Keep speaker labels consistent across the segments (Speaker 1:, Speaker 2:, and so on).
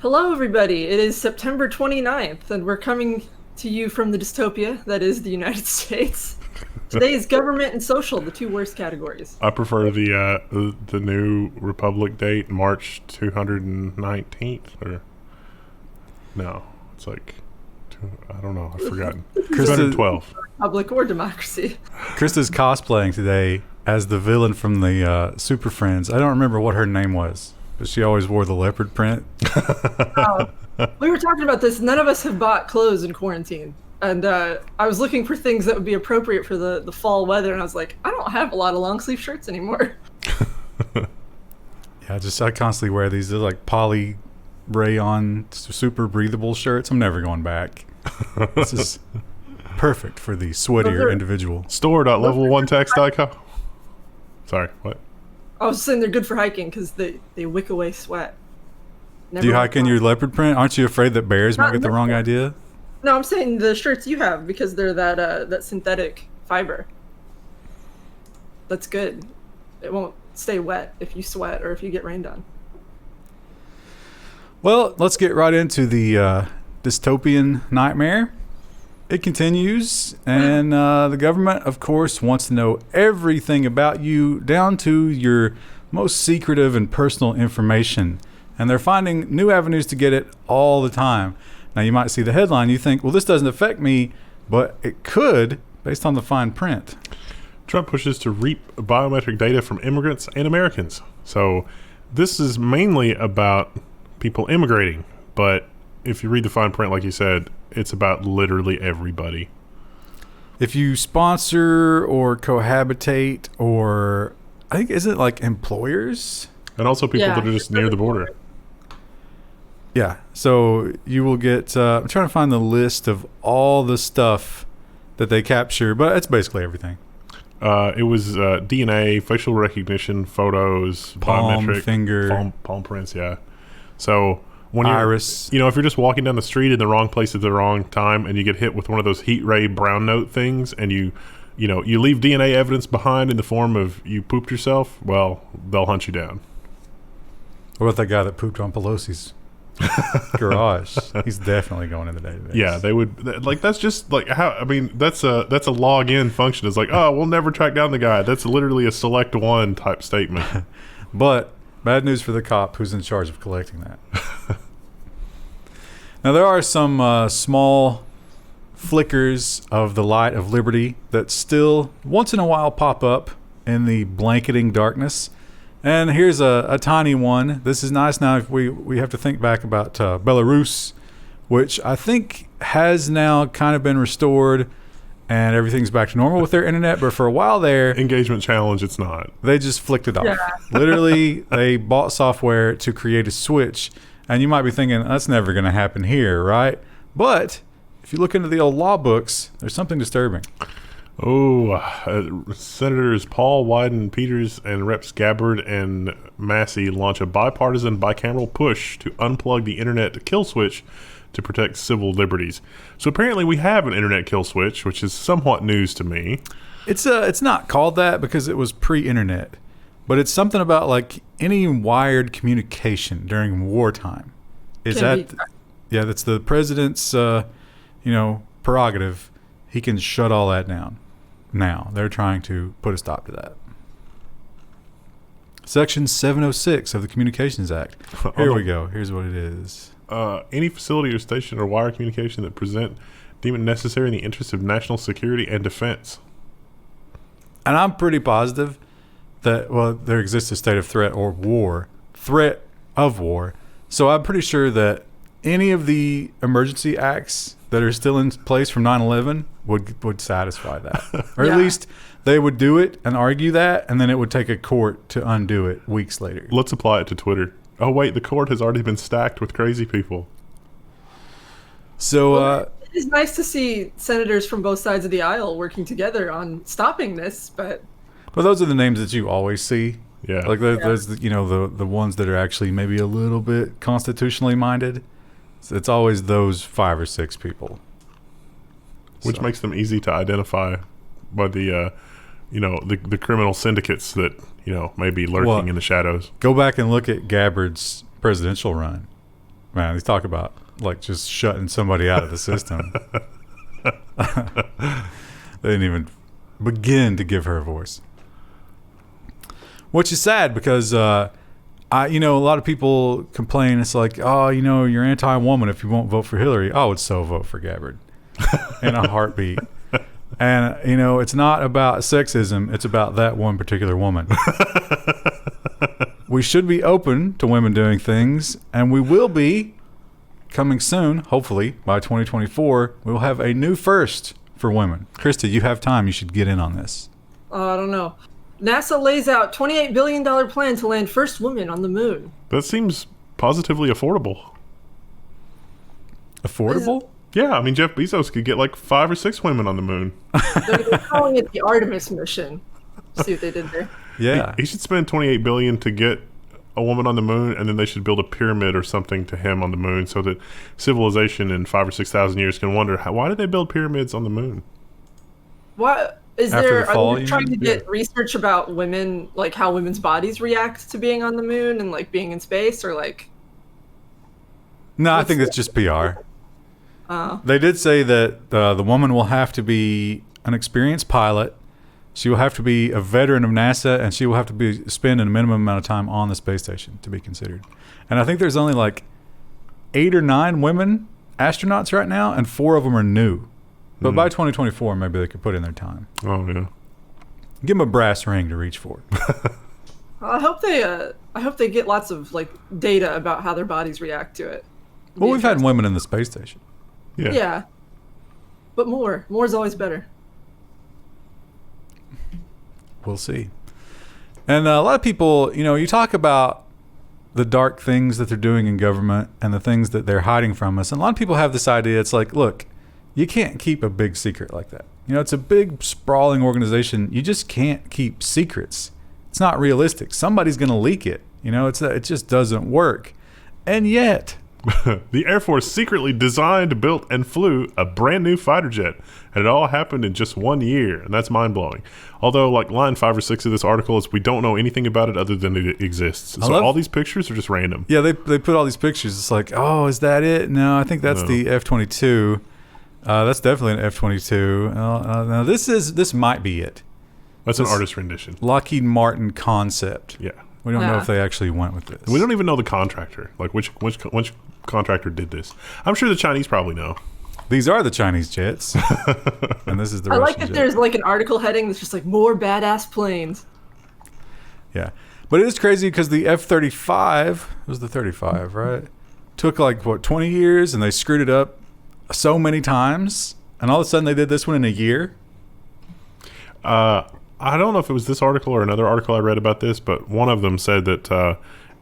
Speaker 1: Hello, everybody. It is September 29th, and we're coming to you from the dystopia that is the United States. Today is government and social, the two worst categories.
Speaker 2: I prefer the new Republic date, March 219th, or no, it's like I don't know. I've forgotten. 212.
Speaker 1: Republic or democracy.
Speaker 3: Krista's cosplaying today as the villain from the Super Friends. I don't remember what her name was, but she always wore the leopard print.
Speaker 1: We were talking about this. None of us have bought clothes in quarantine. And I was looking for things that would be appropriate for the fall weather, and I was like, I don't have a lot of long sleeve shirts anymore.
Speaker 3: Yeah, I constantly wear these. They're like poly rayon, super breathable shirts. I'm never going back. This is perfect for the sweatier individual.
Speaker 2: Store.level1text.com. Sorry, what?
Speaker 1: I was saying they're good for hiking because they wick away sweat.
Speaker 3: Do you hike in your leopard print? Aren't you afraid that bears might get the wrong idea?
Speaker 1: No, I'm saying the shirts you have because they're that synthetic fiber. That's good. It won't stay wet if you sweat or if you get rained on.
Speaker 3: Well, let's get right into the dystopian nightmare. It continues, and the government, of course, wants to know everything about you, down to your most secretive and personal information. And they're finding new avenues to get it all the time. Now, you might see the headline, you think, well, this doesn't affect me, but it could, based on the fine print.
Speaker 2: Trump pushes to reap biometric data from immigrants and Americans. So this is mainly about people immigrating, but if you read the fine print, like you said, it's about literally everybody.
Speaker 3: If you sponsor or cohabitate, or I think, is it like employers?
Speaker 2: And also people that are just near the border.
Speaker 3: Yeah, so you will get, I'm trying to find the list of all the stuff that they capture, but it's basically everything.
Speaker 2: It was DNA, facial recognition, photos,
Speaker 3: palm,
Speaker 2: biometric,
Speaker 3: finger,
Speaker 2: palm prints, yeah. So when
Speaker 3: iris.
Speaker 2: if you're just walking down the street in the wrong place at the wrong time and you get hit with one of those heat ray brown note things and you leave DNA evidence behind in the form of you pooped yourself, well, they'll hunt you down.
Speaker 3: What about that guy that pooped on Pelosi's garage? He's definitely going in the database.
Speaker 2: Yeah, they would. Like, that's just like how. I mean, that's a login function. It's like, oh, we'll never track down the guy. That's literally a select one type statement.
Speaker 3: But bad news for the cop who's in charge of collecting that. Now, there are some small flickers of the light of liberty that still once in a while pop up in the blanketing darkness. And here's a tiny one. This is nice. Now, if we have to think back about Belarus, which I think has now kind of been restored and everything's back to normal with their internet. But for a while there...
Speaker 2: Engagement challenge, it's not.
Speaker 3: They just flicked it off.
Speaker 1: Yeah.
Speaker 3: Literally, they bought software to create a switch. And you might be thinking, that's never going to happen here, right? But if you look into the old law books, there's something disturbing.
Speaker 2: Senators Paul, Wyden, Peters, and Reps Gabbard and Massie launch a bipartisan bicameral push to unplug the internet kill switch to protect civil liberties. So apparently we have an internet kill switch, which is somewhat news to me.
Speaker 3: It's not called that because it was pre-internet, but it's something about like any wired communication during wartime. That's the president's prerogative. He can shut all that down. Now, they're trying to put a stop to that. Section 706 of the Communications Act. Here we go. Here's what it is.
Speaker 2: Any facility or station or wire communication that deem it necessary in the interest of national security and defense.
Speaker 3: And I'm pretty positive that, there exists a state of threat or threat of war. So I'm pretty sure that any of the emergency acts that are still in place from 9/11 would satisfy that. Or at least they would do it and argue that, and then it would take a court to undo it weeks later.
Speaker 2: Let's apply it to Twitter. Oh, wait, the court has already been stacked with crazy people.
Speaker 3: So
Speaker 1: it's nice to see senators from both sides of the aisle working together on stopping this, but
Speaker 3: those are the names that you always see.
Speaker 2: Yeah.
Speaker 3: Like there's the ones that are actually maybe a little bit constitutionally minded. It's always those 5 or 6 people.
Speaker 2: Which makes them easy to identify by the criminal syndicates that, may be lurking in the shadows.
Speaker 3: Go back and look at Gabbard's presidential run. Man, they talk about like just shutting somebody out of the system. They didn't even begin to give her a voice. Which is sad because, a lot of people complain. It's like, oh, you're anti-woman if you won't vote for Hillary. I would so vote for Gabbard in a heartbeat. And, it's not about sexism. It's about that one particular woman. We should be open to women doing things, and we will be coming soon, hopefully, by 2024. We'll have a new first for women. Krista, you have time. You should get in on this.
Speaker 1: I don't know. NASA lays out $28 billion plan to land first woman on the moon.
Speaker 2: That seems positively affordable.
Speaker 3: Affordable?
Speaker 2: Yeah, I mean, Jeff Bezos could get like 5 or 6 women on the moon.
Speaker 1: They're calling it the Artemis mission. See what they did there.
Speaker 3: Yeah.
Speaker 2: He should spend $28 billion to get a woman on the moon, and then they should build a pyramid or something to him on the moon so that civilization in 5,000 or 6,000 years can wonder, why did they build pyramids on the moon?
Speaker 1: What is
Speaker 3: After
Speaker 1: there?
Speaker 3: the fall,
Speaker 1: Are they trying to get research about women, like how women's bodies react to being on the moon and like being in space, or like?
Speaker 3: No, I think that's just PR. They did say that the woman will have to be an experienced pilot. She will have to be a veteran of NASA, and she will have to spend a minimum amount of time on the space station to be considered. And I think there's only like 8 or 9 women astronauts right now, and 4 of them are new. But by 2024, maybe they could put in their time.
Speaker 2: Oh, yeah.
Speaker 3: Give them a brass ring to reach for.
Speaker 1: I hope they get lots of like data about how their bodies react to it.
Speaker 3: Well, we've had women in the space station.
Speaker 1: Yeah. But more is always better.
Speaker 3: We'll see. And a lot of people, you talk about the dark things that they're doing in government and the things that they're hiding from us. And a lot of people have this idea. It's like, look, you can't keep a big secret like that. It's a big, sprawling organization. You just can't keep secrets. It's not realistic. Somebody's going to leak it. It just doesn't work. And yet...
Speaker 2: The Air Force secretly designed, built, and flew a brand new fighter jet. And it all happened in just 1 year. And that's mind-blowing. Although, like, line 5 or 6 of this article is we don't know anything about it other than it exists. So all these pictures are just random.
Speaker 3: Yeah, they put all these pictures. It's like, oh, is that it? No, I think that's the F-22. That's definitely an F-22. No, this might be it.
Speaker 2: That's an artist rendition.
Speaker 3: Lockheed Martin concept.
Speaker 2: Yeah.
Speaker 3: We don't know if they actually went with this.
Speaker 2: We don't even know the contractor. Like, which contractor did this. I'm sure the Chinese probably know.
Speaker 3: These are the Chinese jets. And this is the Russian
Speaker 1: like that
Speaker 3: jet.
Speaker 1: There's like an article heading that's just like more badass planes.
Speaker 3: Yeah. But it is crazy because the F-35, it was the 35, right? Took like, 20 years, and they screwed it up so many times. And all of a sudden they did this one in a year.
Speaker 2: I don't know if it was this article or another article I read about this, but one of them said that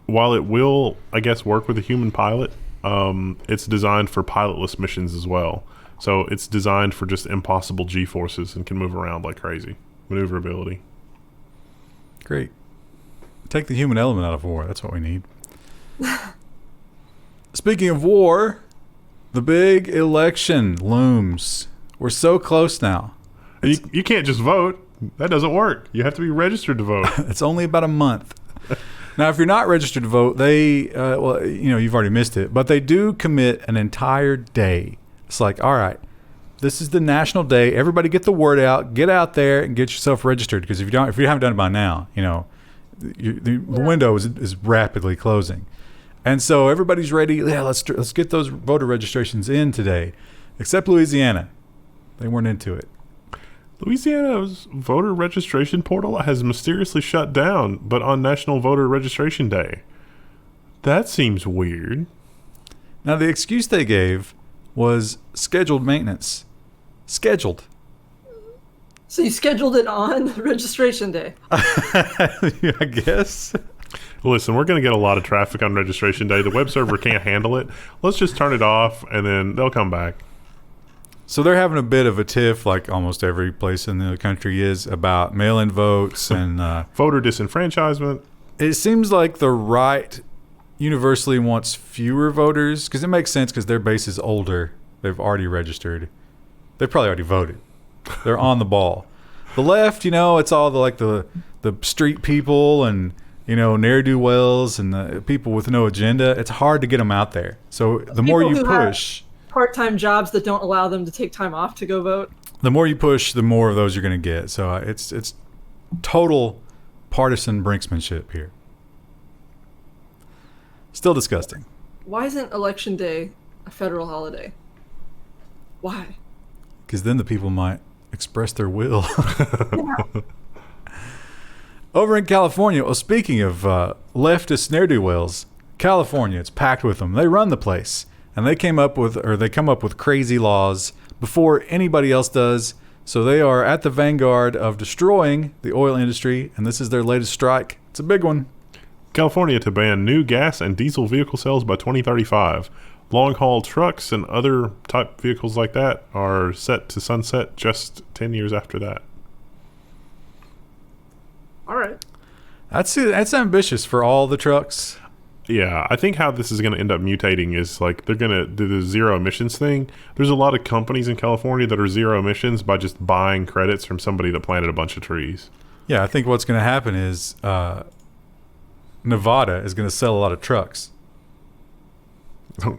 Speaker 2: while it will, I guess, work with a human pilot, it's designed for pilotless missions as well. So it's designed for just impossible G-forces and can move around like crazy. Maneuverability.
Speaker 3: Great. Take the human element out of war. That's what we need. Speaking of war, the big election looms. We're so close now.
Speaker 2: You can't just vote. That doesn't work. You have to be registered to vote.
Speaker 3: It's only about a month. Now, if you're not registered to vote, they, you've already missed it, but they do commit an entire day. It's like, all right, this is the national day. Everybody get the word out. Get out there and get yourself registered. Because if you haven't done it by now, the window is rapidly closing. And so everybody's ready. Yeah, let's get those voter registrations in today. Except Louisiana. They weren't into it.
Speaker 2: Louisiana's voter registration portal has mysteriously shut down, but on National Voter Registration Day. That seems weird.
Speaker 3: Now, the excuse they gave was scheduled maintenance. Scheduled.
Speaker 1: So you scheduled it on registration day.
Speaker 3: I guess.
Speaker 2: Listen, we're going to get a lot of traffic on registration day. The web server can't handle it. Let's just turn it off, and then they'll come back.
Speaker 3: So they're having a bit of a tiff, like almost every place in the country is, about mail-in votes and
Speaker 2: voter disenfranchisement.
Speaker 3: It seems like the right universally wants fewer voters, because it makes sense because their base is older. They've already registered. They've probably already voted. They're on the ball. The left, it's all the street people and ne'er-do-wells and the people with no agenda, it's hard to get them out there. So the more you push,
Speaker 1: part-time jobs that don't allow them to take time off to go vote.
Speaker 3: The more you push, the more of those you're going to get. So it's total partisan brinksmanship here. Still disgusting.
Speaker 1: Why isn't Election Day a federal holiday? Why?
Speaker 3: Because then the people might express their will. Over in California, well, speaking of leftist ne'er-do-wells, California, it's packed with them. They run the place, and they come up with crazy laws before anybody else does. So they are at the vanguard of destroying the oil industry, and this is their latest strike. It's a big one.
Speaker 2: California to ban new gas and diesel vehicle sales by 2035. Long-haul trucks and other type vehicles like that are set to sunset just 10 years after that.
Speaker 1: All right.
Speaker 3: That's ambitious for all the trucks.
Speaker 2: Yeah, I think how this is going to end up mutating is like they're going to do the zero emissions thing. There's a lot of companies in California that are zero emissions by just buying credits from somebody that planted a bunch of trees.
Speaker 3: Yeah, I think what's going to happen is Nevada is going to sell a lot of trucks.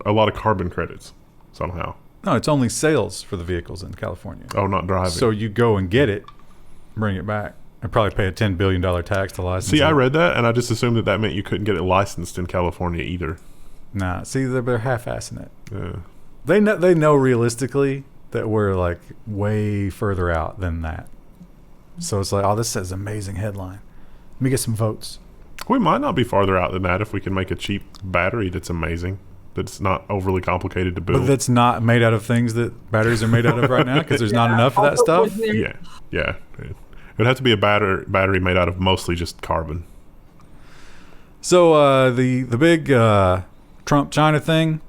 Speaker 2: A lot of carbon credits, somehow.
Speaker 3: No, it's only sales for the vehicles in California.
Speaker 2: Oh, not driving.
Speaker 3: So you go and get it, bring it back, and probably pay a $10 billion tax to license it.
Speaker 2: See, I read that, and I just assumed that meant you couldn't get it licensed in California either.
Speaker 3: Nah, see, they're half-assing it.
Speaker 2: Yeah.
Speaker 3: They know realistically that we're like way further out than that. So it's like, oh, this says amazing headline. Let me get some votes.
Speaker 2: We might not be farther out than that if we can make a cheap battery that's amazing, that's not overly complicated to build.
Speaker 3: But that's not made out of things that batteries are made out of right now because there's not enough of that stuff.
Speaker 2: Yeah. It would have to be a battery made out of mostly just carbon.
Speaker 3: So the big Trump-China thing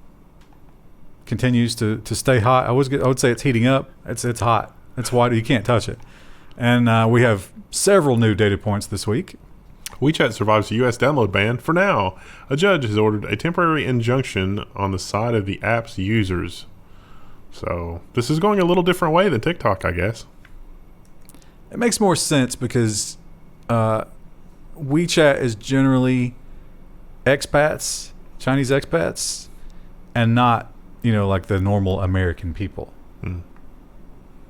Speaker 3: continues to stay hot. I would say it's heating up. It's hot. It's wide. You can't touch it. And we have several new data points this week.
Speaker 2: WeChat survives a U.S. download ban for now. A judge has ordered a temporary injunction on the side of the app's users. So this is going a little different way than TikTok, I guess.
Speaker 3: It makes more sense because WeChat is generally expats, Chinese expats, and not, like the normal American people.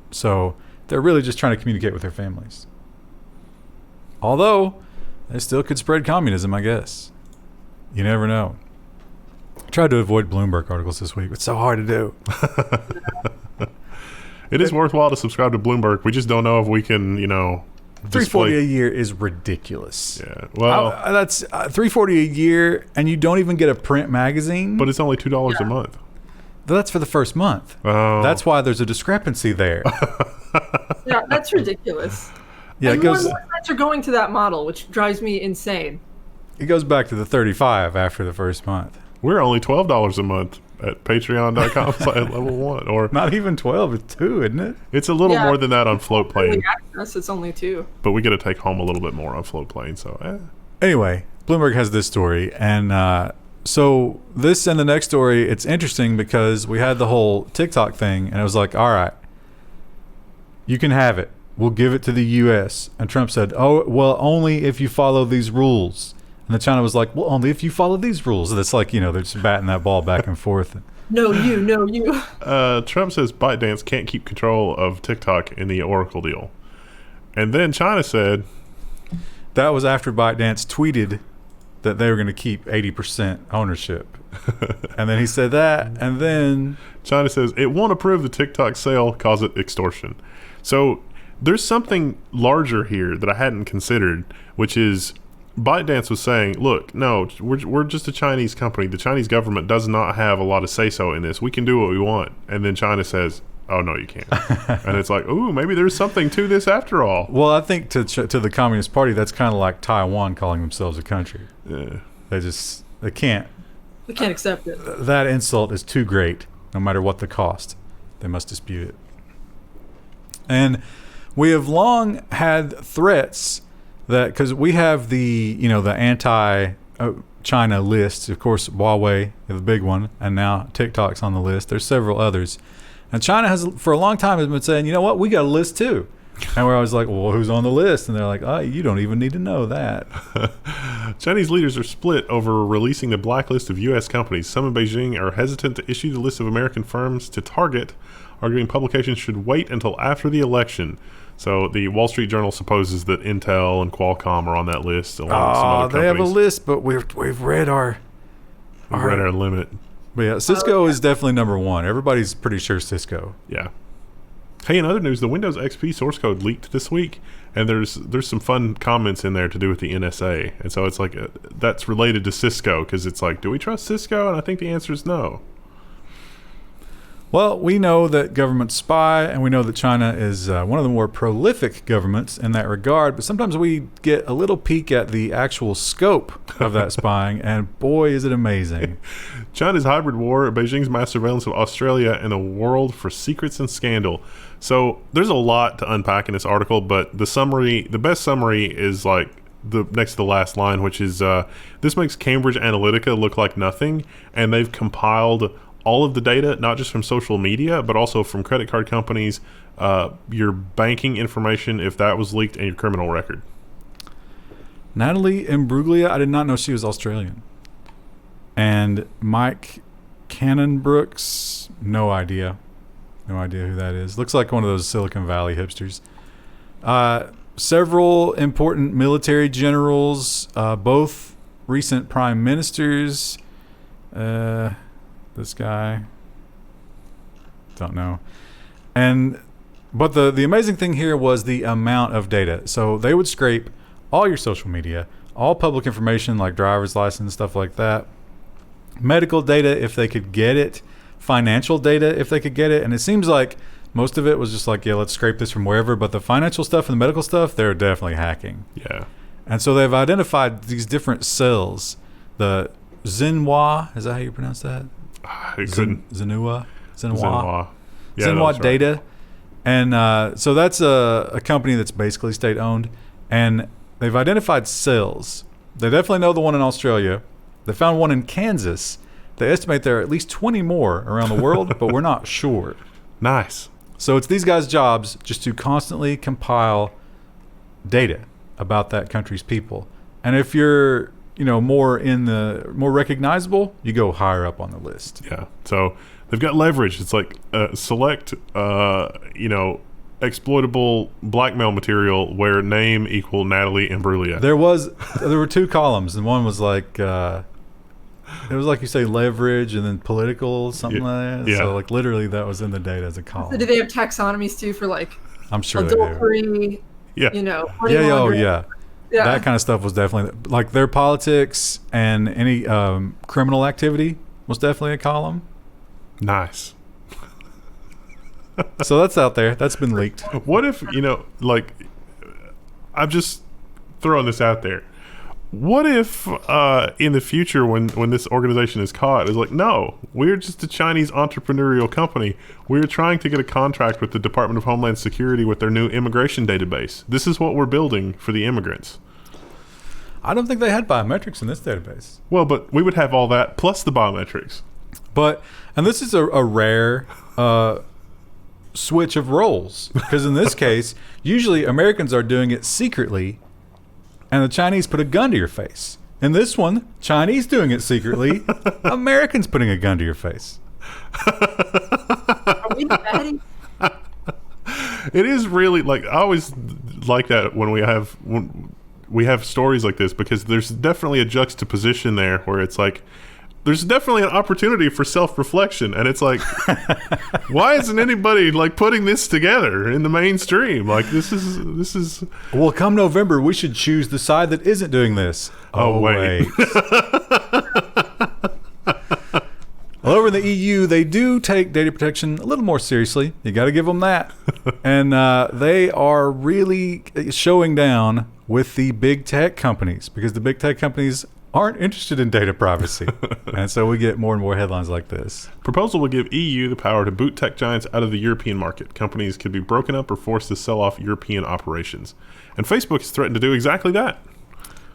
Speaker 3: So they're really just trying to communicate with their families. Although they still could spread communism, I guess. You never know. I tried to avoid Bloomberg articles this week. It's so hard to do.
Speaker 2: It is worthwhile to subscribe to Bloomberg. We just don't know if we can,
Speaker 3: $340 a year is ridiculous.
Speaker 2: Yeah, well,
Speaker 3: that's $340 a year, and you don't even get a print magazine.
Speaker 2: But it's only $2 a month.
Speaker 3: That's for the first month.
Speaker 2: Oh.
Speaker 3: That's why there's a discrepancy there.
Speaker 1: Yeah, that's ridiculous.
Speaker 3: Yeah,
Speaker 1: and more sites are going to that model, which drives me insane.
Speaker 3: It goes back to the $35 after the first month.
Speaker 2: We're only $12 a month at patreon.com/level1. Or
Speaker 3: not even 12, it's 2, isn't it?
Speaker 2: It's a little more than that on Floatplane.
Speaker 1: It's only 2.
Speaker 2: But we get to take home a little bit more on Floatplane, so
Speaker 3: Anyway, Bloomberg has this story, and so this and the next story, it's interesting because we had the whole TikTok thing, and it was like, all right, you can have it. We'll give it to the U.S. And Trump said, oh, well, only if you follow these rules. And then China was like, well, only if you follow these rules. And it's like, they're just batting that ball back and forth.
Speaker 1: No, you.
Speaker 2: Trump says ByteDance can't keep control of TikTok in the Oracle deal. And then China said...
Speaker 3: That was after ByteDance tweeted that they were going to keep 80% ownership. And then he said that, and then...
Speaker 2: China says it won't approve the TikTok sale, cause it extortion. So... There's something larger here that I hadn't considered, which is ByteDance was saying, look, no, we're just a Chinese company. The Chinese government does not have a lot of say-so in this. We can do what we want. And then China says, oh, no, you can't. And it's like, ooh, maybe there's something to this after all.
Speaker 3: Well, I think to the Communist Party, that's kind of like Taiwan calling themselves a country.
Speaker 2: Yeah.
Speaker 3: They can't.
Speaker 1: They can't accept it.
Speaker 3: That insult is too great, no matter what the cost. They must dispute it. And... we have long had threats that, because we have the anti-China list, of course, Huawei is the big one, and now TikTok's on the list. There's several others. And China has, for a long time, has been saying, you know what, we got a list too. And we're always like, well, who's on the list? And they're like, oh, you don't even need to know that.
Speaker 2: Chinese leaders are split over releasing the blacklist of U.S. companies. Some in Beijing are hesitant to issue the list of American firms to target, arguing publications should wait until after the election. So the Wall Street Journal supposes that Intel and Qualcomm are on that list, along with some other companies.
Speaker 3: They have a list, but we've read our
Speaker 2: limit.
Speaker 3: But yeah, Cisco is definitely number one. Everybody's pretty sure Cisco.
Speaker 2: Yeah. Hey, in other news, the Windows XP source code leaked this week, and there's some fun comments in there to do with the NSA. And so it's like, that's related to Cisco, because it's like, do we trust Cisco? And I think the answer is no.
Speaker 3: Well, we know that governments spy, and we know that China is one of the more prolific governments in that regard, but sometimes we get a little peek at the actual scope of that spying, and boy, is it amazing.
Speaker 2: China's hybrid war, Beijing's mass surveillance of Australia, and a world for secrets and scandal. So there's a lot to unpack in this article, but the best summary is like the next to the last line, which is this makes Cambridge Analytica look like nothing, and they've compiled all of the data, not just from social media, but also from credit card companies, your banking information, if that was leaked, and your criminal record.
Speaker 3: Natalie Imbruglia, I did not know she was Australian. And Mike Cannon-Brooks, no idea. No idea who that is. Looks like one of those Silicon Valley hipsters. Several important military generals, both recent prime ministers. This guy, don't know. But the amazing thing here was the amount of data. So they would scrape all your social media, all public information like driver's license, stuff like that, medical data if they could get it, financial data if they could get it. And it seems like most of it was just like, yeah, let's scrape this from wherever. But the financial stuff and the medical stuff, they're definitely hacking.
Speaker 2: Yeah.
Speaker 3: And so they've identified these different cells. The Xinhua, is that how you pronounce that? Xinhua
Speaker 2: Yeah,
Speaker 3: Xinhua Data. And so that's a company that's basically state owned, and they've identified cells. They definitely know the one in Australia. They found one in Kansas. They estimate there are at least 20 more around the world, but we're not sure.
Speaker 2: Nice.
Speaker 3: So it's these guys' jobs just to constantly compile data about that country's people. And if you're more recognizable, you go higher up on the list.
Speaker 2: Yeah. So they've got leverage. It's like select, exploitable blackmail material where name equal Natalie Imbruglia.
Speaker 3: There were two columns, and one was like, it was like you say leverage and then political, something like that. Yeah. So like literally that was in the data as a column.
Speaker 1: So do they have taxonomies too for like
Speaker 3: I'm sure
Speaker 1: adultery,
Speaker 2: yeah.
Speaker 3: Yeah. That kind of stuff was definitely like their politics, and any criminal activity was definitely a column.
Speaker 2: Nice.
Speaker 3: So that's out there. That's been leaked.
Speaker 2: What if, I'm just throwing this out there. What if in the future when this organization is caught, it's like, no, we're just a Chinese entrepreneurial company. We're trying to get a contract with the Department of Homeland Security with their new immigration database. This is what we're building for the immigrants.
Speaker 3: I don't think they had biometrics in this database.
Speaker 2: Well, but we would have all that plus the biometrics.
Speaker 3: And this is a rare switch of roles, because in this case, usually Americans are doing it secretly, and the Chinese put a gun to your face. In this one, Chinese doing it secretly, Americans putting a gun to your face.
Speaker 1: Are we batting?
Speaker 2: It is really like, I always like that when we have stories like this, because there's definitely a juxtaposition there where it's like, there's definitely an opportunity for self-reflection, and it's like, why isn't anybody like putting this together in the mainstream? Like this is.
Speaker 3: Well, come November, we should choose the side that isn't doing this.
Speaker 2: Oh wait.
Speaker 3: Well, over in the EU, they do take data protection a little more seriously. You got to give them that, and they are really showing down with the big tech companies, because the big tech companies aren't interested in data privacy. And so we get more and more headlines like this.
Speaker 2: Proposal will give EU the power to boot tech giants out of the European market. Companies could be broken up or forced to sell off European operations. And Facebook has threatened to do exactly that.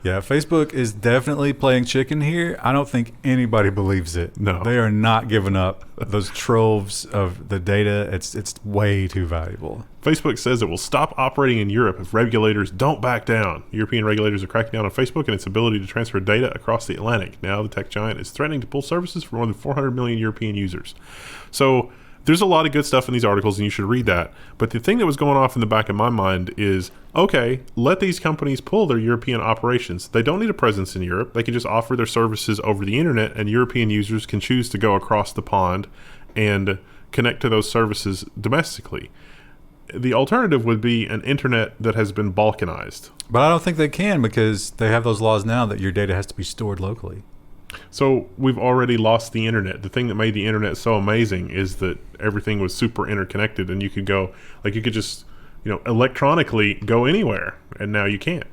Speaker 3: Yeah, Facebook is definitely playing chicken here. I don't think anybody believes it.
Speaker 2: No.
Speaker 3: They are not giving up those troves of the data. It's way too valuable.
Speaker 2: Facebook says it will stop operating in Europe if regulators don't back down. European regulators are cracking down on Facebook and its ability to transfer data across the Atlantic. Now the tech giant is threatening to pull services for more than 400 million European users. So there's a lot of good stuff in these articles, and you should read that. But the thing that was going off in the back of my mind is, okay, let these companies pull their European operations. They don't need a presence in Europe. They can just offer their services over the internet, and European users can choose to go across the pond and connect to those services domestically. The alternative would be an internet that has been balkanized.
Speaker 3: But I don't think they can, because they have those laws now that your data has to be stored locally.
Speaker 2: So we've already lost the internet. The thing that made the internet so amazing is that everything was super interconnected, and you could go, like, you could just, electronically go anywhere, and now you can't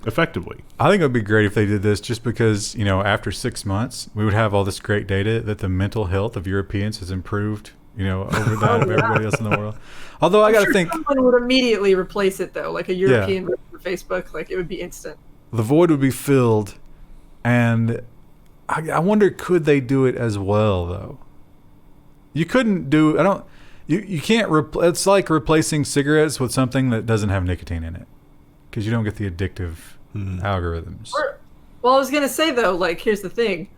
Speaker 2: effectively.
Speaker 3: I think it would be great if they did this, just because, after 6 months, we would have all this great data that the mental health of Europeans has improved, over that of everybody else in the world. Although I got to think
Speaker 1: someone would immediately replace it, though, like a European version of Facebook. Like, it would be instant.
Speaker 3: The void would be filled, and I wonder, could they do it as well, though? You couldn't do, you can't, it's like replacing cigarettes with something that doesn't have nicotine in it, because you don't get the addictive algorithms.
Speaker 1: Well, I was going to say, though, like, here's the thing.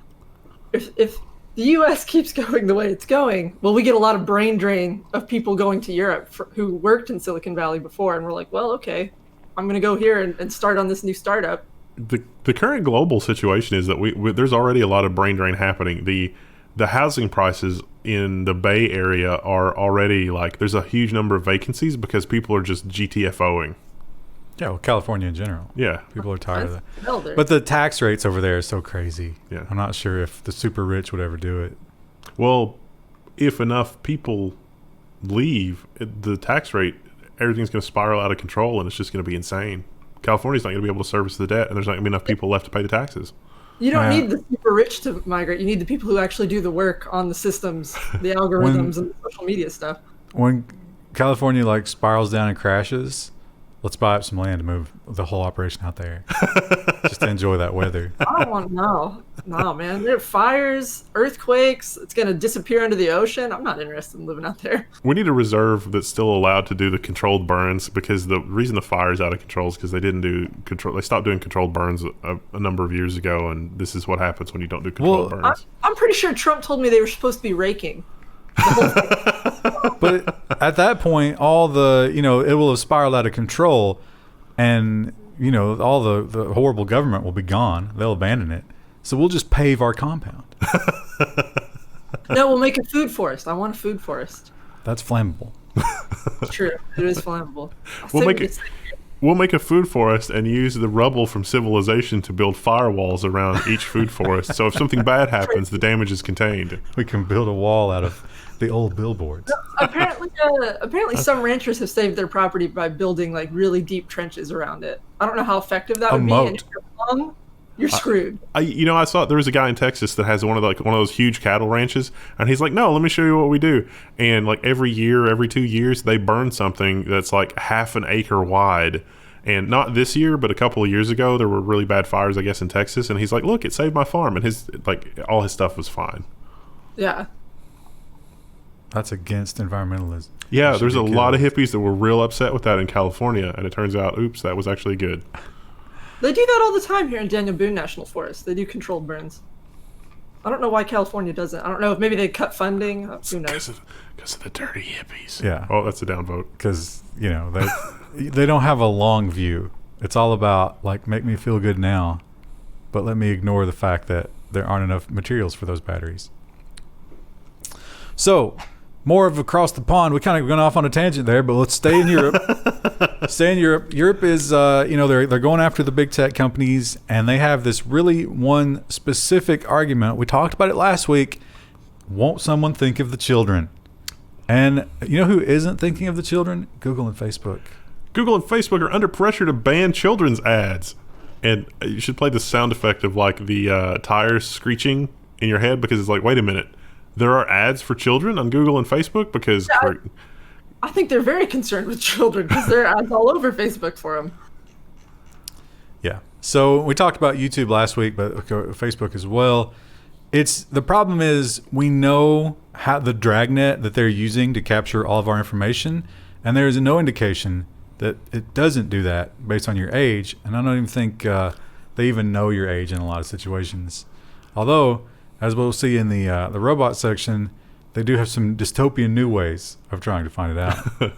Speaker 1: If the U.S. keeps going the way it's going, well, we get a lot of brain drain of people going to Europe who worked in Silicon Valley before, and we're like, well, okay, I'm going to go here and start on this new startup.
Speaker 2: The current global situation is that we there's already a lot of brain drain happening. The housing prices in the Bay Area are already, like, there's a huge number of vacancies because people are just GTFOing.
Speaker 3: Yeah, well, California in general.
Speaker 2: Yeah.
Speaker 3: People are tired of that.
Speaker 1: Elder.
Speaker 3: But the tax rates over there are so crazy.
Speaker 2: Yeah.
Speaker 3: I'm not sure if the super rich would ever do it.
Speaker 2: Well, if enough people leave, the tax rate, everything's going to spiral out of control, and it's just going to be insane. California's not going to be able to service the debt, and there's not going to be enough people left to pay the taxes.
Speaker 1: You don't need the super rich to migrate. You need the people who actually do the work on the systems, the algorithms, and the social media stuff.
Speaker 3: When California, like, spirals down and crashes, let's buy up some land to move the whole operation out there. Just to enjoy that weather.
Speaker 1: I don't want no, man. There are fires, earthquakes. It's going to disappear into the ocean. I'm not interested in living out there.
Speaker 2: We need a reserve that's still allowed to do the controlled burns, because the reason the fire's out of control is because they didn't do control. They stopped doing controlled burns a number of years ago, and this is what happens when you don't do controlled burns.
Speaker 1: I'm pretty sure Trump told me they were supposed to be raking.
Speaker 3: But at that point, all the, it will have spiraled out of control, and, all the horrible government will be gone. They'll abandon it. So we'll just pave our compound.
Speaker 1: No, we'll make a food forest. I want a food forest.
Speaker 3: That's flammable.
Speaker 1: It's true. It is flammable.
Speaker 2: We'll make a food forest and use the rubble from civilization to build firewalls around each food forest. So if something bad happens, the damage is contained.
Speaker 3: We can build a wall out of the old billboards.
Speaker 1: Apparently some ranchers have saved their property by building, like, really deep trenches around it. I don't know how effective that would be. And if you're wrong, you're screwed.
Speaker 2: I saw there was a guy in Texas that has one of those huge cattle ranches, and he's like, no, let me show you what we do. And, like, every 2 years, they burn something that's like half an acre wide. And not this year, but a couple of years ago, there were really bad fires, I guess, in Texas. And he's like, look, it saved my farm. And all his stuff was fine.
Speaker 1: Yeah.
Speaker 3: That's against environmentalism.
Speaker 2: Yeah, there's a lot of hippies that were real upset with that in California. And it turns out, oops, that was actually good.
Speaker 1: They do that all the time here in Daniel Boone National Forest. They do controlled burns. I don't know why California doesn't. I don't know if maybe they cut funding. Who knows?
Speaker 2: Because of the dirty hippies.
Speaker 3: Yeah.
Speaker 2: Oh, that's a downvote.
Speaker 3: Because, they don't have a long view. It's all about, like, make me feel good now, but let me ignore the fact that there aren't enough materials for those batteries. So, more of across the pond. We kind of went off on a tangent there, but let's stay in Europe. Europe is, they're going after the big tech companies, and they have this really one specific argument. We talked about it last week. Won't someone think of the children? And you know who isn't thinking of the children? Google and Facebook.
Speaker 2: Google and Facebook are under pressure to ban children's ads. And you should play the sound effect of, like, the tires screeching in your head, because it's like, wait a minute. There are ads for children on Google and Facebook? Because
Speaker 1: I think they're very concerned with children, because there are ads all over Facebook for them.
Speaker 3: Yeah. So we talked about YouTube last week, but Facebook as well. The problem is we know how the dragnet that they're using to capture all of our information, and there is no indication that it doesn't do that based on your age. And I don't even think they even know your age in a lot of situations. Although, as we'll see in the robot section, they do have some dystopian new ways of trying to find it out.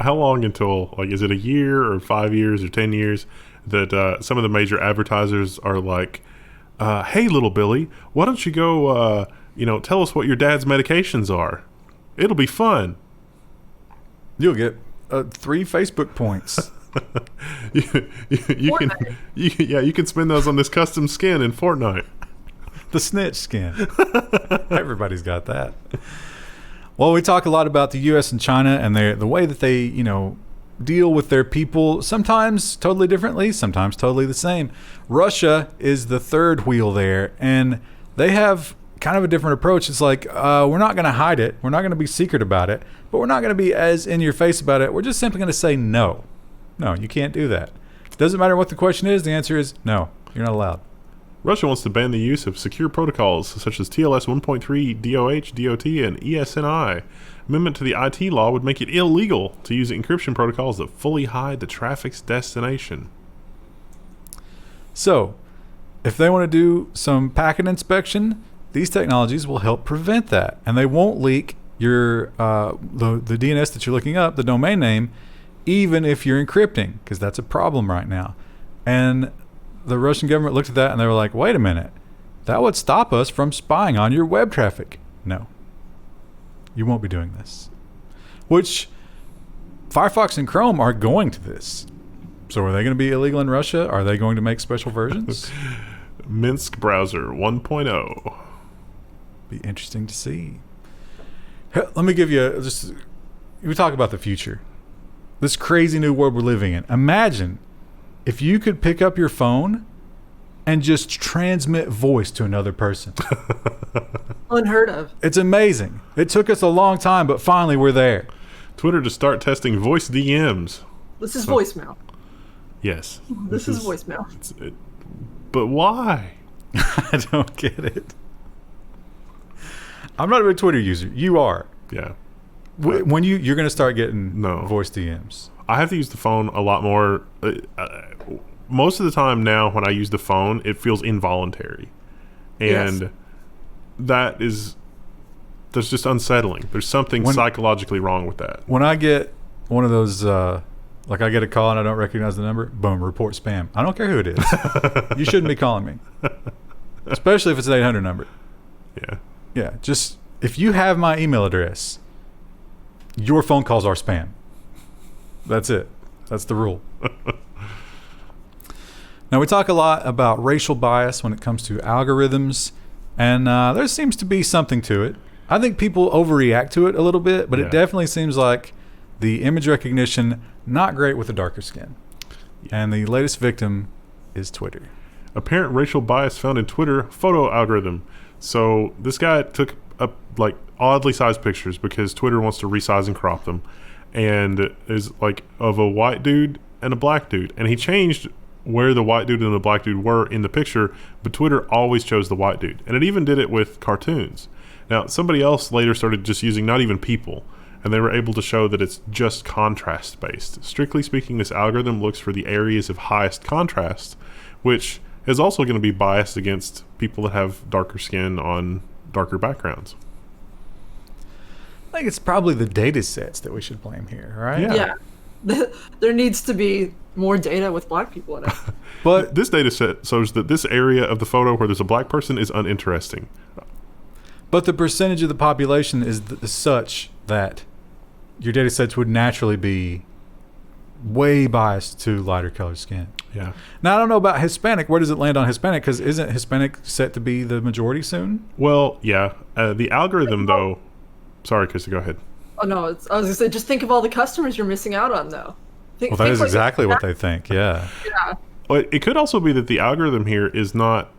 Speaker 2: How long until, like, is it a year or 5 years or 10 years that some of the major advertisers are like, hey, little Billy, why don't you go, tell us what your dad's medications are? It'll be fun.
Speaker 3: You'll get 3 Facebook points.
Speaker 2: you can spend those on this custom skin in Fortnite.
Speaker 3: The snitch skin. Everybody's got that. Well, we talk a lot about the U.S. and China and the way that they, deal with their people, sometimes totally differently, sometimes totally the same. Russia is the third wheel there, and they have kind of a different approach. It's like, we're not going to hide it. We're not going to be secret about it, but we're not going to be as in your face about it. We're just simply going to say no. No, you can't do that. It doesn't matter what the question is. The answer is no, you're not allowed.
Speaker 2: Russia wants to ban the use of secure protocols such as TLS 1.3, DOH, DOT, and ESNI. Amendment to the IT law would make it illegal to use encryption protocols that fully hide the traffic's destination.
Speaker 3: So, if they want to do some packet inspection, these technologies will help prevent that, and they won't leak your the DNS that you're looking up, the domain name, even if you're encrypting, because that's a problem right now. And the Russian government looked at that and they were like, wait a minute, that would stop us from spying on your web traffic. No, you won't be doing this. Which Firefox and Chrome are going to this. So are they going to be illegal in Russia? Are they going to make special versions?
Speaker 2: Minsk browser 1.0.
Speaker 3: Be interesting to see. Let me give you we talk about the future. This crazy new world we're living in. Imagine if you could pick up your phone and just transmit voice to another person.
Speaker 1: Unheard of.
Speaker 3: It's amazing. It took us a long time, but finally we're there.
Speaker 2: Twitter to start testing voice DMs.
Speaker 1: This is voicemail.
Speaker 2: Yes.
Speaker 1: This is voicemail.
Speaker 2: But why?
Speaker 3: I don't get it. I'm not a big Twitter user. You are.
Speaker 2: Yeah.
Speaker 3: When you're going to start getting
Speaker 2: No.
Speaker 3: voice DMs.
Speaker 2: I have to use the phone a lot more. Most of the time now when I use the phone, it feels involuntary. And that's just unsettling. There's something psychologically wrong with that.
Speaker 3: When I get one of those, like I get a call and I don't recognize the number, boom, report spam. I don't care who it is. You shouldn't be calling me. Especially if it's an 800 number.
Speaker 2: Yeah.
Speaker 3: Yeah, just if you have my email address, your phone calls are spam. That's it. That's the rule. Now, we talk a lot about racial bias when it comes to algorithms, and there seems to be something to it. I think people overreact to it a little bit, but it definitely seems like the image recognition, not great with the darker skin. And the latest victim is Twitter.
Speaker 2: Apparent racial bias found in Twitter photo algorithm. So this guy took up like oddly sized pictures because Twitter wants to resize and crop them, and is like of a white dude and a black dude, and he changed where the white dude and the black dude were in the picture, but Twitter always chose the white dude, and it even did it with cartoons. Now somebody else later started just using not even people, and they were able to show that it's just contrast based. Strictly speaking, this algorithm looks for the areas of highest contrast, which is also going to be biased against people that have darker skin on darker backgrounds.
Speaker 3: I think it's probably the data sets that we should blame here, right?
Speaker 1: Yeah. There needs to be more data with black people in it.
Speaker 2: But this data set shows that this area of the photo where there's a black person is uninteresting.
Speaker 3: But the percentage of the population is such that your data sets would naturally be way biased to lighter colored skin.
Speaker 2: Yeah.
Speaker 3: Now, I don't know about Hispanic. Where does it land on Hispanic? Because isn't Hispanic set to be the majority soon?
Speaker 2: Well, yeah. The algorithm, though... Sorry, Krista, go ahead.
Speaker 1: Oh, no. I was going to say, just think of all the customers you're missing out on, though.
Speaker 3: Well, that is exactly what they think, yeah.
Speaker 1: Yeah.
Speaker 2: Well, it could also be that the algorithm here is not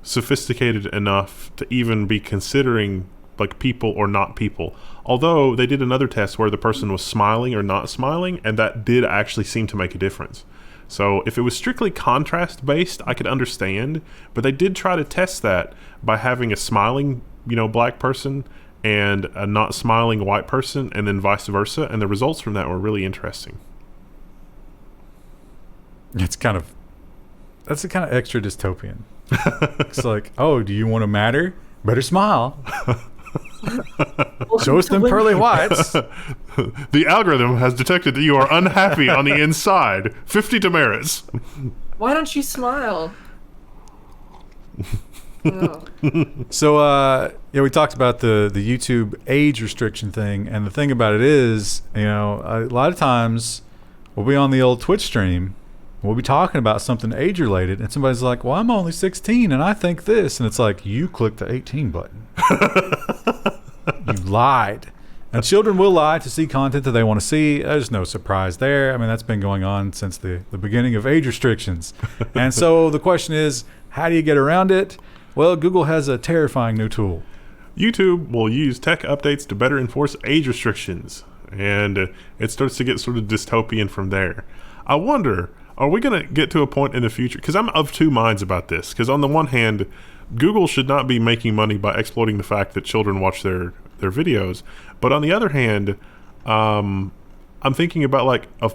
Speaker 2: sophisticated enough to even be considering like people or not people. Although they did another test where the person was smiling or not smiling, and that did actually seem to make a difference. So if it was strictly contrast based, I could understand, but they did try to test that by having a smiling, black person and a not smiling white person, and then vice versa, and the results from that were really interesting.
Speaker 3: That's kind of extra dystopian. It's like, oh, do you want to matter? Better smile. Show us them pearly whites.
Speaker 2: The algorithm has detected that you are unhappy on the inside. 50 demerits.
Speaker 1: Why don't you smile? Oh.
Speaker 3: So, we talked about the YouTube age restriction thing, and the thing about it is, a lot of times we'll be on the old Twitch stream, we'll be talking about something age related, and somebody's like, well, I'm only 16 and I think this, and it's like, you clicked the 18 button. You lied. And children will lie to see content that they want to see. There's no surprise there. I mean, that's been going on since the beginning of age restrictions. And so the question is, how do you get around it? Well, Google has a terrifying new tool.
Speaker 2: YouTube will use tech updates to better enforce age restrictions, and it starts to get sort of dystopian from there. I wonder, are we going to get to a point in the future? Because I'm of two minds about this. Because on the one hand, Google should not be making money by exploiting the fact that children watch their videos. But on the other hand, I'm thinking about like a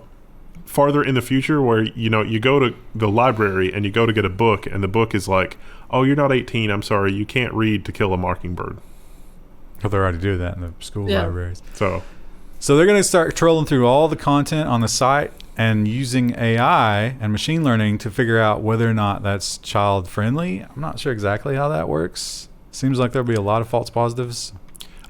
Speaker 2: farther in the future where, you go to the library and you go to get a book, and the book is like, oh, you're not 18. I'm sorry. You can't read To Kill a Mockingbird.
Speaker 3: Well, they already do that in the school libraries.
Speaker 2: So
Speaker 3: they're going to start trolling through all the content on the site and using AI and machine learning to figure out whether or not that's child friendly. I'm not sure exactly how that works. Seems like there'll be a lot of false positives.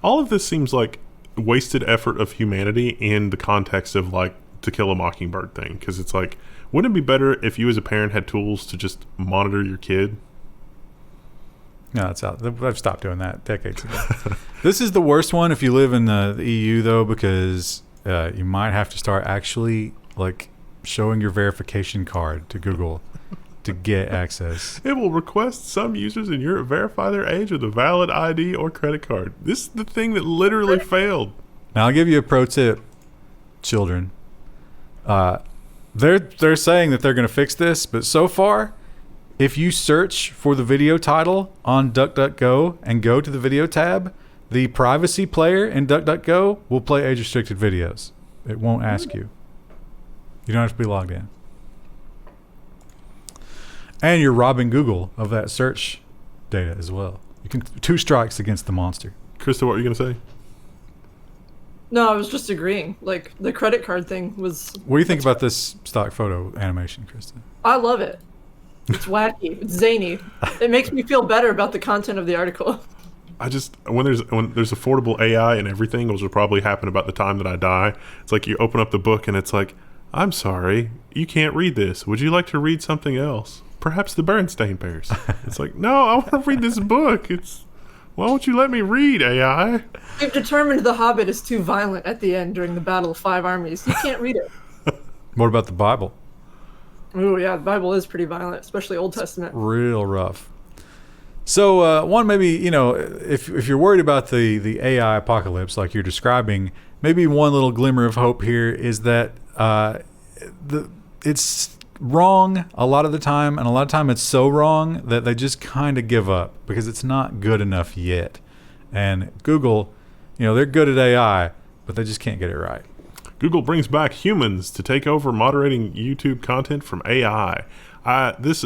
Speaker 2: All of this seems like wasted effort of humanity in the context of like To Kill a Mockingbird thing. Because it's like, wouldn't it be better if you as a parent had tools to just monitor your kid?
Speaker 3: No, it's out. I've stopped doing that decades ago. This is the worst one if you live in the EU, though, because you might have to start actually like showing your verification card to Google to get access.
Speaker 2: It will request some users in Europe verify their age with a valid ID or credit card. This is the thing that literally failed.
Speaker 3: Now, I'll give you a pro tip, children. They're saying that they're going to fix this, but so far, if you search for the video title on DuckDuckGo and go to the video tab, the privacy player in DuckDuckGo will play age-restricted videos. It won't ask you. You don't have to be logged in. And you're robbing Google of that search data as well. You can 2 strikes against the monster.
Speaker 2: Krista, what were you going to say?
Speaker 1: No, I was just agreeing. Like, the credit card thing was...
Speaker 3: What do you think about this stock photo animation, Krista?
Speaker 1: I love it. It's wacky. It's zany. It makes me feel better about the content of the article.
Speaker 2: I just, when there's affordable AI and everything, which will probably happen about the time that I die, it's like you open up the book and it's like, I'm sorry, you can't read this. Would you like to read something else? Perhaps the Berenstain Bears. It's like, no, I want to read this book. Why won't you let me read, AI?
Speaker 1: We've determined the Hobbit is too violent at the end during the Battle of Five Armies. You can't read it.
Speaker 3: What about the Bible?
Speaker 1: Oh, yeah, the Bible is pretty violent, especially Old Testament.
Speaker 3: Real rough. So, one, maybe, if you're worried about the AI apocalypse like you're describing, maybe one little glimmer of hope here is that it's wrong a lot of the time, and a lot of time it's so wrong that they just kind of give up because it's not good enough yet. And Google, they're good at AI, but they just can't get it right.
Speaker 2: Google brings back humans to take over moderating YouTube content from AI. This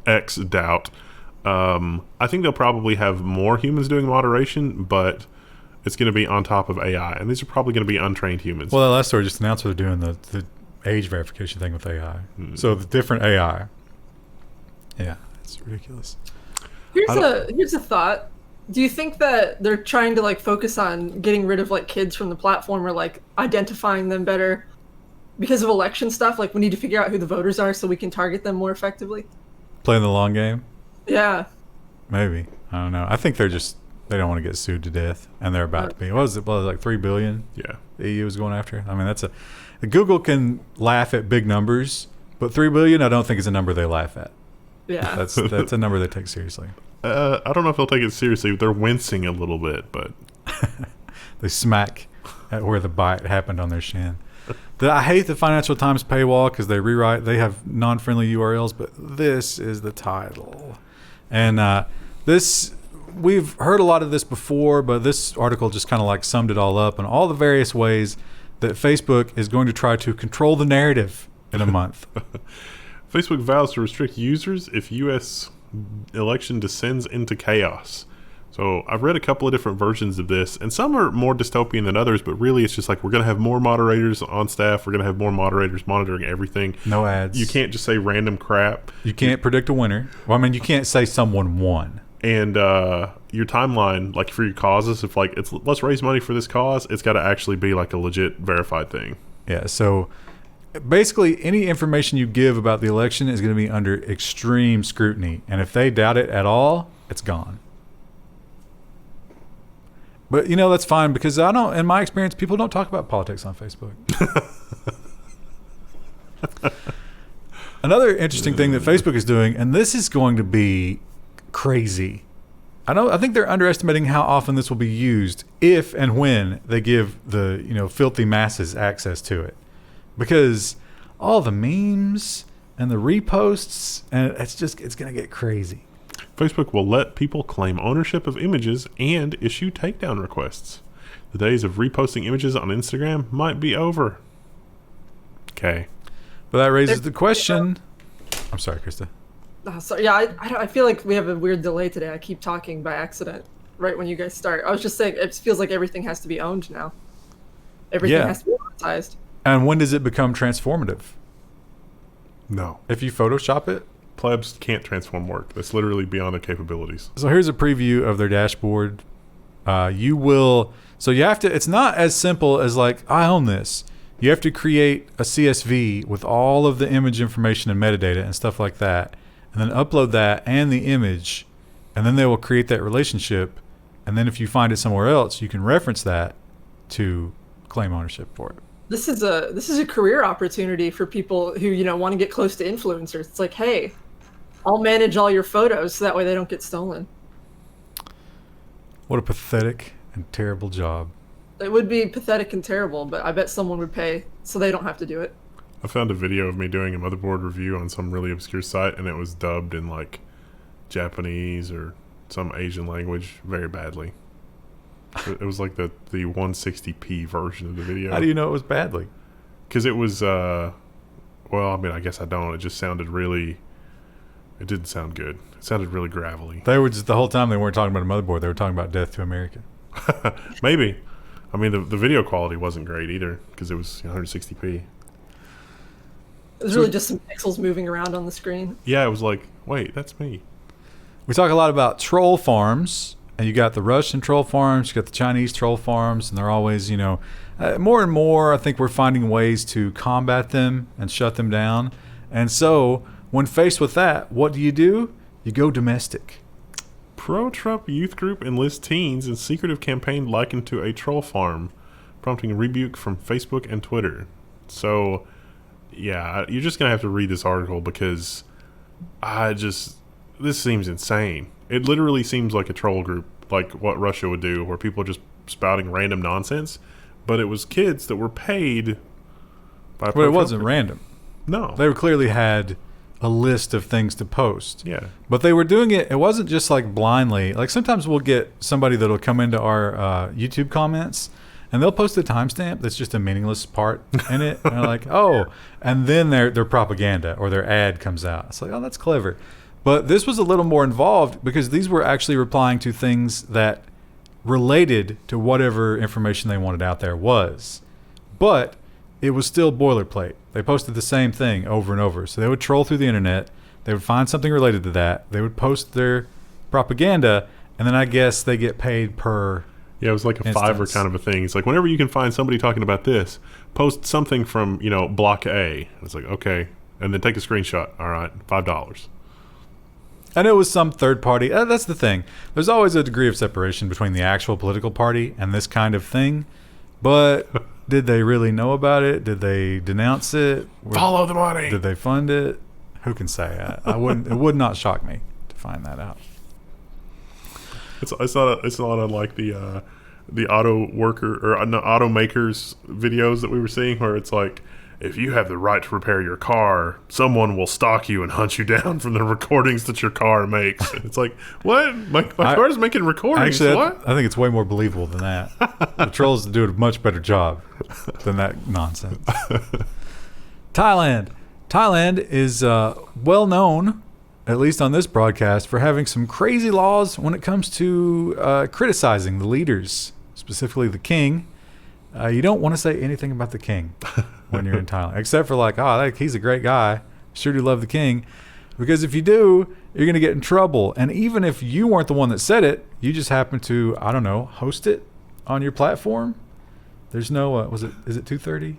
Speaker 2: X doubt. I think they'll probably have more humans doing moderation, but it's going to be on top of AI, and these are probably going to be untrained humans.
Speaker 3: Well, last story just announced they're doing the age verification thing with AI. So the different AI. Yeah, it's ridiculous.
Speaker 1: Here's a thought. Do you think that they're trying to focus on getting rid of kids from the platform, or identifying them better because of election stuff? We need to figure out who the voters are so we can target them more effectively.
Speaker 3: Playing the long game?
Speaker 1: Yeah.
Speaker 3: Maybe. I don't know. I think they don't want to get sued to death, and they're about to be. What was it? $3 billion?
Speaker 2: Yeah.
Speaker 3: The EU is going after. I mean, Google can laugh at big numbers, but $3 billion I don't think is a number they laugh at.
Speaker 1: Yeah.
Speaker 3: That's a number they take seriously.
Speaker 2: I don't know if they'll take it seriously. They're wincing a little bit, but
Speaker 3: they smack at where the bite happened on their shin. I hate the Financial Times paywall because they have non-friendly URLs, but this is the title. And we've heard a lot of this before, but this article just kind of like summed it all up and all the various ways that Facebook is going to try to control the narrative in a month.
Speaker 2: Facebook vows to restrict users if U.S. election descends into chaos. So I've read a couple of different versions of this, and some are more dystopian than others, but really it's just like we're going to have more moderators on staff. We're going to have more moderators monitoring everything.
Speaker 3: No ads.
Speaker 2: You can't just say random crap.
Speaker 3: You can't predict a winner. Well, I mean, you can't say someone won.
Speaker 2: And your timeline, like for your causes, if like it's let's raise money for this cause, it's got to actually be like a legit verified thing.
Speaker 3: Yeah, so basically any information you give about the election is going to be under extreme scrutiny. And if they doubt it at all, it's gone. But, that's fine because in my experience, people don't talk about politics on Facebook. Another interesting thing that Facebook is doing, and this is going to be crazy. I think they're underestimating how often this will be used if and when they give the, filthy masses access to it. Because all the memes and the reposts, and it's going to get crazy.
Speaker 2: Facebook will let people claim ownership of images and issue takedown requests. The days of reposting images on Instagram might be over. Okay.
Speaker 3: But that raises the question. I'm sorry, Krista.
Speaker 1: Sorry, yeah, I feel like we have a weird delay today. I keep talking by accident right when you guys start. I was just saying, it feels like everything has to be owned now. Everything has to be monetized.
Speaker 3: And when does it become transformative?
Speaker 2: No.
Speaker 3: If you Photoshop it?
Speaker 2: Plebs can't transform work. That's literally beyond their capabilities.
Speaker 3: So here's a preview of their dashboard. It's not as simple as like, I own this. You have to create a CSV with all of the image information and metadata and stuff like that, and then upload that and the image, and then they will create that relationship. And then if you find it somewhere else, you can reference that to claim ownership for it.
Speaker 1: This is a career opportunity for people who, want to get close to influencers. It's like, hey, I'll manage all your photos so that way they don't get stolen.
Speaker 3: What a pathetic and terrible job.
Speaker 1: It would be pathetic and terrible, but I bet someone would pay so they don't have to do it.
Speaker 2: I found a video of me doing a motherboard review on some really obscure site, and it was dubbed in like Japanese or some Asian language very badly. It was like the 160p version of the video.
Speaker 3: How do you know it was badly?
Speaker 2: Because it was, I guess I don't. It just sounded really... It didn't sound good. It sounded really gravelly.
Speaker 3: They were just, the whole time they weren't talking about a motherboard, they were talking about Death to America.
Speaker 2: Maybe. I mean, the video quality wasn't great either because it was 160p.
Speaker 1: It was really just some pixels moving around on the screen.
Speaker 2: Yeah, it was like, wait, that's me.
Speaker 3: We talk a lot about troll farms, and you got the Russian troll farms, you got the Chinese troll farms, and they're always, more and more, I think we're finding ways to combat them and shut them down. And so, when faced with that, what do? You go domestic.
Speaker 2: Pro-Trump youth group enlists teens in secretive campaign likened to a troll farm, prompting a rebuke from Facebook and Twitter. So, yeah, you're just going to have to read this article because this seems insane. It literally seems like a troll group, like what Russia would do, where people are just spouting random nonsense. But it was kids that were paid by
Speaker 3: But it wasn't random.
Speaker 2: No.
Speaker 3: They clearly had a list of things to post.
Speaker 2: Yeah.
Speaker 3: But they were doing it wasn't just like blindly. Like sometimes we'll get somebody that'll come into our YouTube comments and they'll post a timestamp that's just a meaningless part in it. And they're like, oh, and then their propaganda or their ad comes out. It's like, oh, that's clever. But this was a little more involved because these were actually replying to things that related to whatever information they wanted out there was. But it was still boilerplate. They posted the same thing over and over. So they would troll through the internet. They would find something related to that. They would post their propaganda, and then I guess they get paid per
Speaker 2: Yeah, it was like a
Speaker 3: instance.
Speaker 2: Fiverr kind of a thing. It's like whenever you can find somebody talking about this, post something from, block A. It's like, okay. And then take a screenshot. All right, $5.
Speaker 3: And it was some third party. That's the thing. There's always a degree of separation between the actual political party and this kind of thing. But did they really know about it? Did they denounce it?
Speaker 2: Follow the money.
Speaker 3: Did they fund it? Who can say? I wouldn't. It would not shock me to find that out.
Speaker 2: It's not unlike the the auto worker or no, automakers videos that we were seeing, where it's like, if you have the right to repair your car, someone will stalk you and hunt you down from the recordings that your car makes. It's like, what? My car's making recordings.
Speaker 3: Actually,
Speaker 2: what?
Speaker 3: I think it's way more believable than that. The trolls do a much better job than that nonsense. Thailand. Thailand is well known, at least on this broadcast, for having some crazy laws when it comes to criticizing the leaders, specifically the king. You don't want to say anything about the king when you're in Thailand, except for like, he's a great guy. Sure do love the king. Because if you do, you're going to get in trouble. And even if you weren't the one that said it, you just happen to, I don't know, host it on your platform. There's no, is it 230?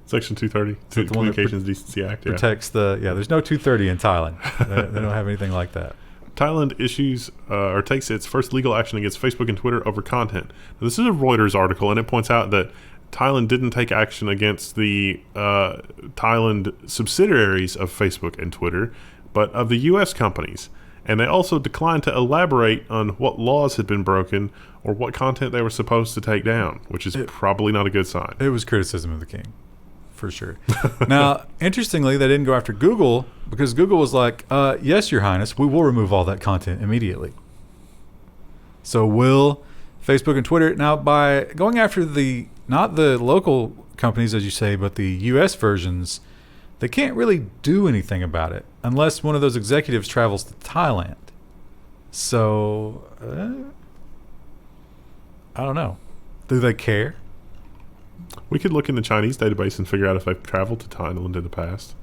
Speaker 2: Section 230, the Communications Decency Act.
Speaker 3: Protects there's no 230 in Thailand. They don't have anything like that.
Speaker 2: Thailand issues or takes its first legal action against Facebook and Twitter over content. Now, this is a Reuters article, and it points out that Thailand didn't take action against the Thailand subsidiaries of Facebook and Twitter, but of the U.S. companies. And they also declined to elaborate on what laws had been broken or what content they were supposed to take down, which is probably not a good sign.
Speaker 3: It was criticism of the king, for sure. Now, interestingly, they didn't go after Google because Google was like, yes, Your Highness, we will remove all that content immediately. So will Facebook and Twitter, now by going after not the local companies, as you say, but the U.S. versions, they can't really do anything about it unless one of those executives travels to Thailand. So, I don't know. Do they care?
Speaker 2: We could look in the Chinese database and figure out if they've traveled to Thailand in the past.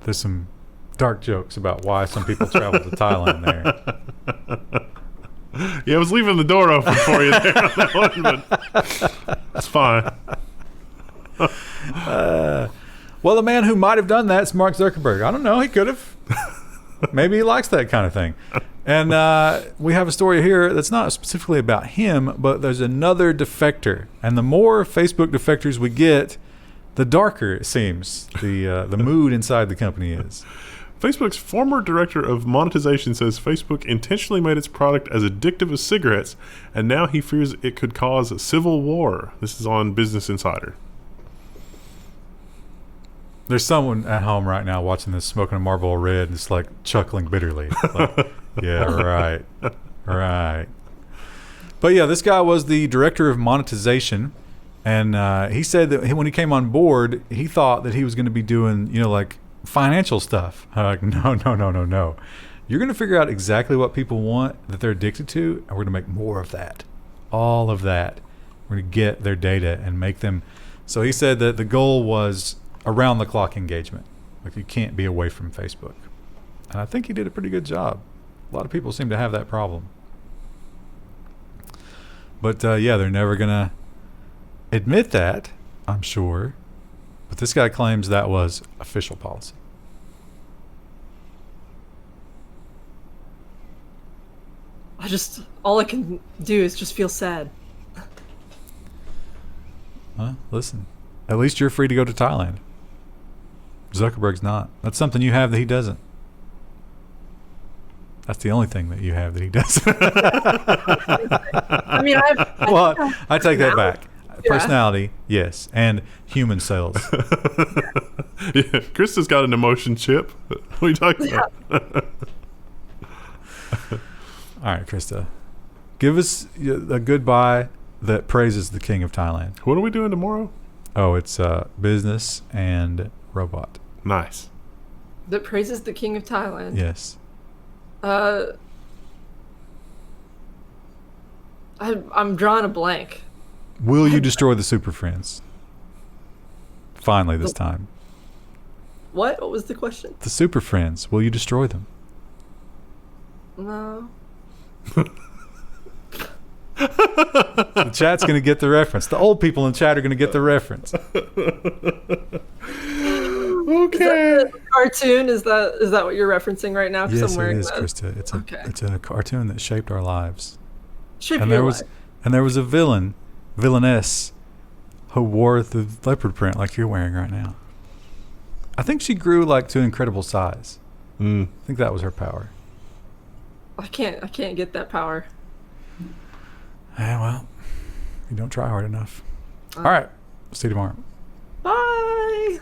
Speaker 3: There's some dark jokes about why some people travel to Thailand there.
Speaker 2: Yeah, I was leaving the door open for you there on that one, but it's fine.
Speaker 3: Well, the man who might have done that is Mark Zuckerberg. I don't know. He could have. Maybe he likes that kind of thing. And we have a story here that's not specifically about him, but there's another defector. And the more Facebook defectors we get, the darker it seems the mood inside the company is.
Speaker 2: Facebook's former director of monetization says Facebook intentionally made its product as addictive as cigarettes, and now he fears it could cause a civil war. This is on Business Insider.
Speaker 3: There's someone at home right now watching this, smoking a Marlboro Red, and just like chuckling bitterly. Like, yeah, right. Right. But yeah, this guy was the director of monetization, and he said that when he came on board, he thought that he was going to be doing, like financial stuff. I'm like, no. You're going to figure out exactly what people want that they're addicted to, and we're going to make more of that. All of that. We're going to get their data and make them. So he said that the goal was around the clock engagement. Like, you can't be away from Facebook. And I think he did a pretty good job. A lot of people seem to have that problem. But they're never going to admit that, I'm sure. But this guy claims that was official policy.
Speaker 1: All I can do is just feel sad.
Speaker 3: Well, listen, at least you're free to go to Thailand. Zuckerberg's not. That's something you have that he doesn't. That's the only thing that you have that he doesn't.
Speaker 1: I mean,
Speaker 3: I take that back. Yeah. Personality, yes, and human cells.
Speaker 2: Yeah, Krista's got an emotion chip. What are you talking about?
Speaker 3: All right, Krista, give us a goodbye that praises the king of Thailand.
Speaker 2: What are we doing tomorrow?
Speaker 3: Oh, it's business and robot.
Speaker 2: Nice.
Speaker 1: That praises the king of Thailand.
Speaker 3: Yes.
Speaker 1: I'm drawing a blank.
Speaker 3: Will you destroy the Super Friends? Finally, this time.
Speaker 1: What? What was the question?
Speaker 3: The Super Friends. Will you destroy them?
Speaker 1: No.
Speaker 3: The chat's going to get the reference. The old people in chat are going to get the reference.
Speaker 2: Okay.
Speaker 1: Is that a cartoon? Is that what you're referencing right now?
Speaker 3: Yes,
Speaker 1: I'm wearing
Speaker 3: it is,
Speaker 1: that.
Speaker 3: Krista. It's a cartoon that shaped our lives.
Speaker 1: And there was
Speaker 3: a villainess, who wore the leopard print like you're wearing right now. I think she grew to an incredible size. I think that was her power.
Speaker 1: I can't get that power.
Speaker 3: Yeah, well, you don't try hard enough. All right. See you tomorrow.
Speaker 1: Bye.